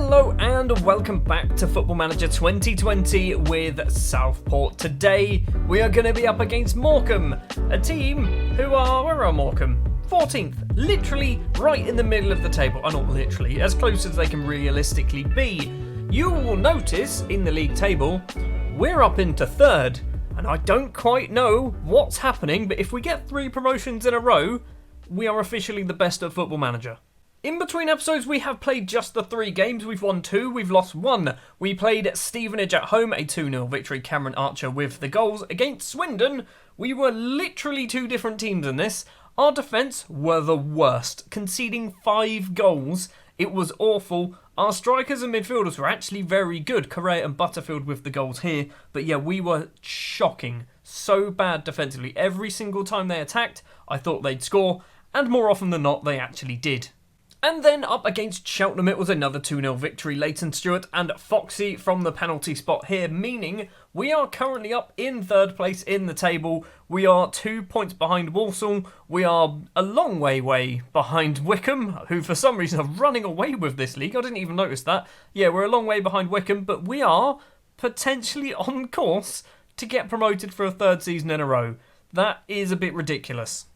Hello and welcome back to Football Manager 2020 with Southport. Today we are going to be up against Morecambe, a team who are, where are Morecambe? 14th, literally right in the middle of the table. Oh, not literally, as close as they can realistically be. You will notice in the league table, we're up into 3rd, and I don't quite know what's happening, but if we get 3 promotions in a row, we are officially the best at Football Manager. In between episodes, we have played just the 3 games. We've won 2, we've lost 1. We played Stevenage at home, a 2-0 victory. Cameron Archer with the goals. Against Swindon, we were literally 2 different teams in this. Our defence were the worst, conceding 5 goals. It was awful. Our strikers and midfielders were actually very good. Correa and Butterfield with the goals here. But yeah, we were shocking. So bad defensively. Every single time they attacked, I thought they'd score. And more often than not, they actually did. And then up against Cheltenham, it was another 2-0 victory. Leighton Stewart and Foxy from the penalty spot here, meaning we are currently up in 3rd place in the table. We are 2 points behind Walsall. We are a long way behind Wycombe, who for some reason are running away with this league. I didn't even notice that. Yeah, we're a long way behind Wycombe, but we are potentially on course to get promoted for a 3rd season in a row. That is a bit ridiculous.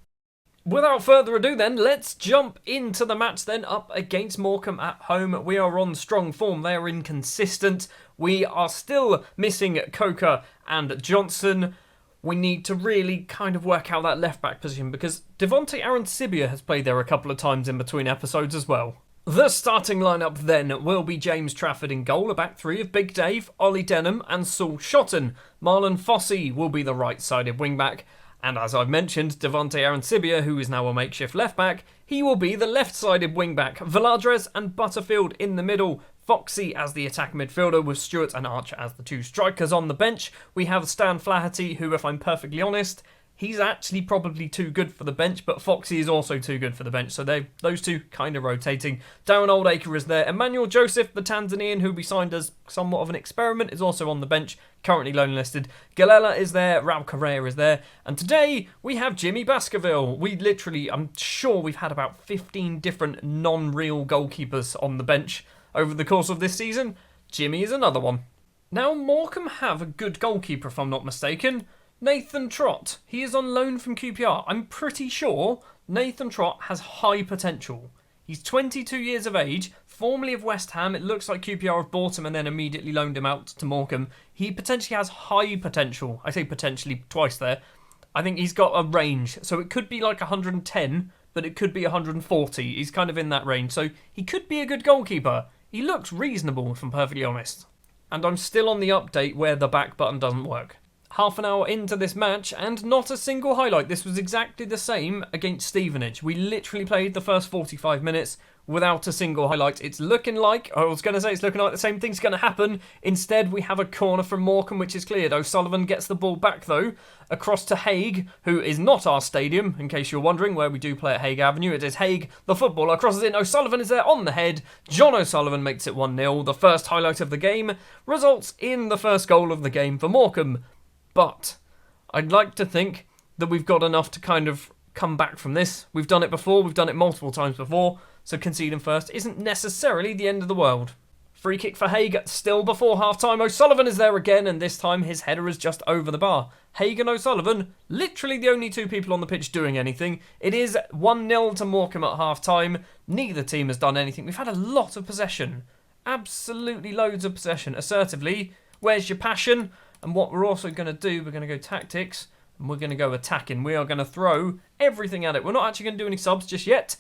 Without further ado then, let's jump into the match then up against Morecambe at home. We are on strong form. They are inconsistent. We are still missing Coker and Johnson. We need to really kind of work out that left-back position because Devontae Arancibia has played there a couple of times in between episodes as well. The starting lineup then will be James Trafford in goal, a back 3 of Big Dave, Ollie Denham and Saul Shotton. Marlon Fossey will be the right-sided wing-back. And as I've mentioned, Devontae Arancibia, who is now a makeshift left-back, he will be the left-sided wing-back. Villadres and Butterfield in the middle. Foxy as the attack midfielder with Stewart and Archer as the 2 strikers on the bench. We have Stan Flaherty, who, if I'm perfectly honest, he's actually probably too good for the bench, but Foxy is also too good for the bench. So those 2 kind of rotating. Darren Oldacre is there. Emmanuel Joseph, the Tanzanian, who we signed as somewhat of an experiment, is also on the bench, currently loan listed. Galella is there. Raul Correa is there. And today, we have Jimmy Baskerville. I'm sure we've had about 15 different non-real goalkeepers on the bench over the course of this season. Jimmy is another one. Now, Morecambe have a good goalkeeper, if I'm not mistaken. Nathan Trott, he is on loan from QPR. I'm pretty sure Nathan Trott has high potential. He's 22 years of age, formerly of West Ham. It looks like QPR have bought him and then immediately loaned him out to Morecambe. He potentially has high potential. I say potentially twice there. I think he's got a range. So it could be like 110, but it could be 140. He's kind of in that range. So he could be a good goalkeeper. He looks reasonable, if I'm perfectly honest. And I'm still on the update where the back button doesn't work. Half an hour into this match and not a single highlight. This was exactly the same against Stevenage. We literally played the first 45 minutes without a single highlight. It's looking like the same thing's going to happen. Instead, we have a corner from Morecambe, which is cleared. O'Sullivan gets the ball back, though, across to Haig, who is not our stadium, in case you're wondering where we do play at Haig Avenue. It is Haig, the footballer, crosses in. O'Sullivan is there on the head. John O'Sullivan makes it 1-0. The first highlight of the game results in the first goal of the game for Morecambe. But I'd like to think that we've got enough to kind of come back from this. We've done it before. We've done it multiple times before. So conceding first isn't necessarily the end of the world. Free kick for Haig still before half-time. O'Sullivan is there again, and this time his header is just over the bar. Haig and O'Sullivan, literally the only 2 people on the pitch doing anything. It is 1-0 to Morecambe at half-time. Neither team has done anything. We've had a lot of possession. Absolutely loads of possession. Assertively, where's your passion? And what we're also going to do, we're going to go tactics, and we're going to go attacking. We are going to throw everything at it. We're not actually going to do any subs just yet.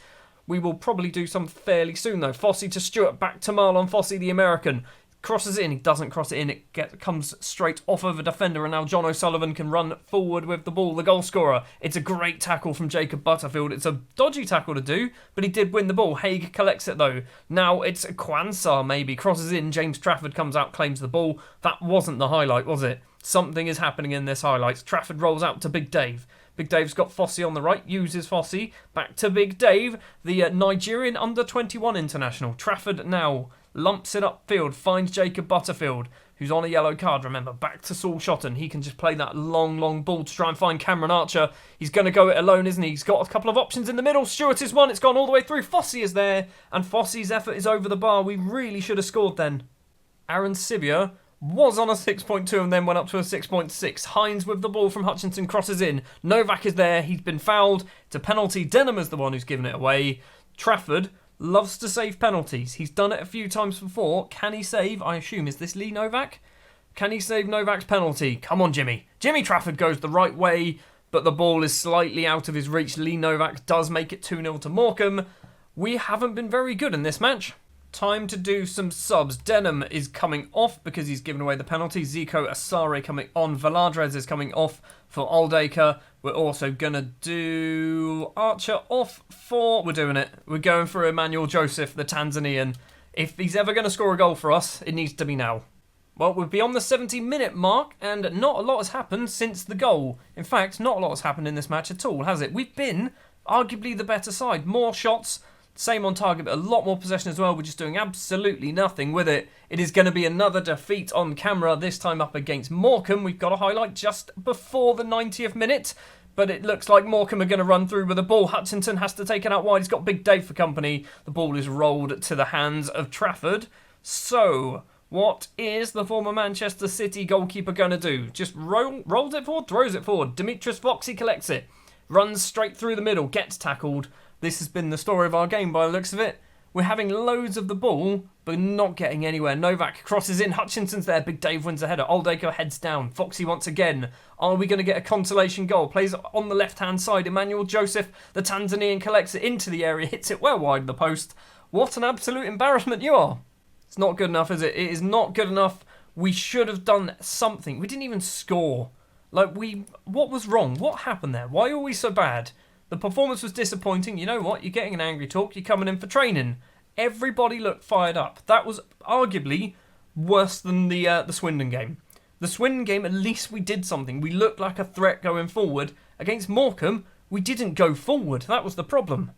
We will probably do some fairly soon, though. Fossey to Stewart, back to Marlon Fossey, the American. Crosses it in, he doesn't cross it in. It comes straight off of a defender, and now John O'Sullivan can run forward with the ball, the goal scorer. It's a great tackle from Jacob Butterfield. It's a dodgy tackle to do, but he did win the ball. Haig collects it, though. Now it's Quansah, maybe. Crosses in, James Trafford comes out, claims the ball. That wasn't the highlight, was it? Something is happening in this highlight. Trafford rolls out to Big Dave. Big Dave's got Fossey on the right, uses Fossey. Back to Big Dave, the Nigerian under-21 international. Trafford now lumps it upfield, finds Jacob Butterfield, who's on a yellow card, remember, back to Saul Shotton. He can just play that long ball to try and find Cameron Archer. He's going to go it alone, isn't he? He's got a couple of options in the middle. Stewart is one. It's gone all the way through. Fossey is there, and Fossey's effort is over the bar. We really should have scored then. Aaron Sibia was on a 6.2 and then went up to a 6.6. Hines with the ball from Hutchinson crosses in. Novak is there. He's been fouled. It's a penalty. Denham is the one who's given it away. Trafford loves to save penalties. He's done it a few times before. Can he save? I assume, is this Lee Novak? Can he save Novak's penalty? Come on, Jimmy. Jimmy Trafford goes the right way, but the ball is slightly out of his reach. Lee Novak does make it 2-0 to Morecambe. We haven't been very good in this match. Time to do some subs. Denham is coming off because he's given away the penalty. Zico Asare coming on. Valadrez is coming off for Oldacre. We're also going to do Archer off for... We're doing it. We're going for Emmanuel Joseph, the Tanzanian. If he's ever going to score a goal for us, it needs to be now. Well, we're beyond the 70-minute mark, and not a lot has happened since the goal. In fact, not a lot has happened in this match at all, has it? We've been arguably the better side. More shots, same on target, but a lot more possession as well. We're just doing absolutely nothing with it. It is going to be another defeat on camera, this time up against Morecambe. We've got a highlight just before the 90th minute, but it looks like Morecambe are going to run through with the ball. Hutchinson has to take it out wide. He's got Big Dave for company. The ball is rolled to the hands of Trafford. So, what is the former Manchester City goalkeeper going to do? Just rolls it forward, throws it forward. Demetrius Foxey collects it, runs straight through the middle, gets tackled. This has been the story of our game by the looks of it. We're having loads of the ball, but not getting anywhere. Novak crosses in. Hutchinson's there. Big Dave wins the header. Oldacre heads down. Foxey once again. Are we going to get a consolation goal? Plays on the left-hand side. Emmanuel Joseph, the Tanzanian, collects it into the area. Hits it well wide of the post. What an absolute embarrassment you are. It's not good enough, is it? It is not good enough. We should have done something. We didn't even score. What was wrong? What happened there? Why are we so bad? The performance was disappointing. You know what? You're getting an angry talk. You're coming in for training. Everybody looked fired up. That was arguably worse than the Swindon game. The Swindon game, at least we did something. We looked like a threat going forward. Against Morecambe, we didn't go forward. That was the problem.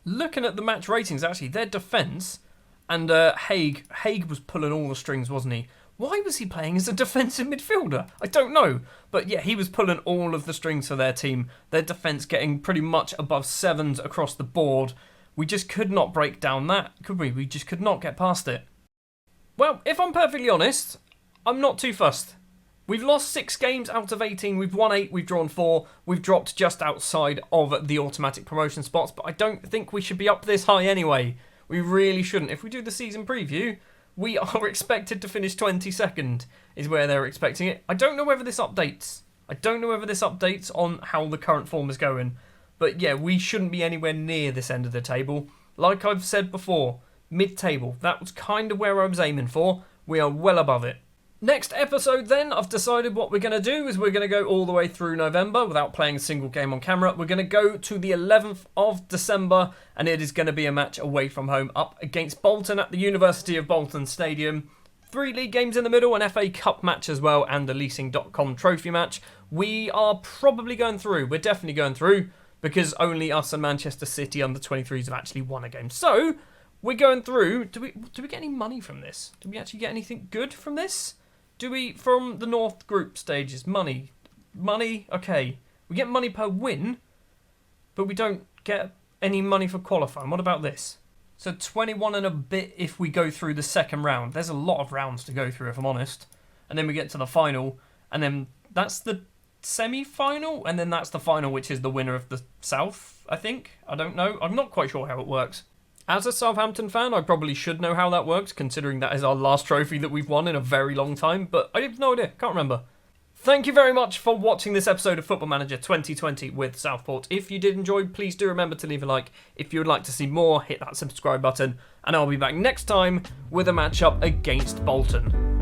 Looking at the match ratings, actually, their defence, and Haig was pulling all the strings, wasn't he? Why was he playing as a defensive midfielder? I don't know. But yeah, he was pulling all of the strings for their team. Their defence getting pretty much above 7s across the board. We just could not break down that, could we? We just could not get past it. Well, if I'm perfectly honest, I'm not too fussed. We've lost 6 games out of 18. We've won 8, we've drawn 4. We've dropped just outside of the automatic promotion spots. But I don't think we should be up this high anyway. We really shouldn't. If we do the season preview, we are expected to finish 22nd, is where they're expecting it. I don't know whether this updates. On how the current form is going. But yeah, we shouldn't be anywhere near this end of the table. Like I've said before, mid-table. That was kind of where I was aiming for. We are well above it. Next episode then, I've decided what we're going to do is we're going to go all the way through November without playing a single game on camera. We're going to go to the 11th of December, and it is going to be a match away from home up against Bolton at the University of Bolton Stadium. 3 league games in the middle, an FA Cup match as well, and a leasing.com trophy match. We are probably going through. We're definitely going through because only us and Manchester City under 23s have actually won a game. So, we're going through. Do we get any money from this? Do we actually get anything good from this? Do we, from the North group stages, money? Okay. We get money per win, but we don't get any money for qualifying. What about this? So 21 and a bit if we go through the second round. There's a lot of rounds to go through, if I'm honest. And then we get to the final, and then that's the semi-final, and then that's the final, which is the winner of the South, I think. I don't know. I'm not quite sure how it works. As a Southampton fan, I probably should know how that works, considering that is our last trophy that we've won in a very long time, but I have no idea, can't remember. Thank you very much for watching this episode of Football Manager 2020 with Southport. If you did enjoy, please do remember to leave a like. If you would like to see more, hit that subscribe button, and I'll be back next time with a matchup against Bolton.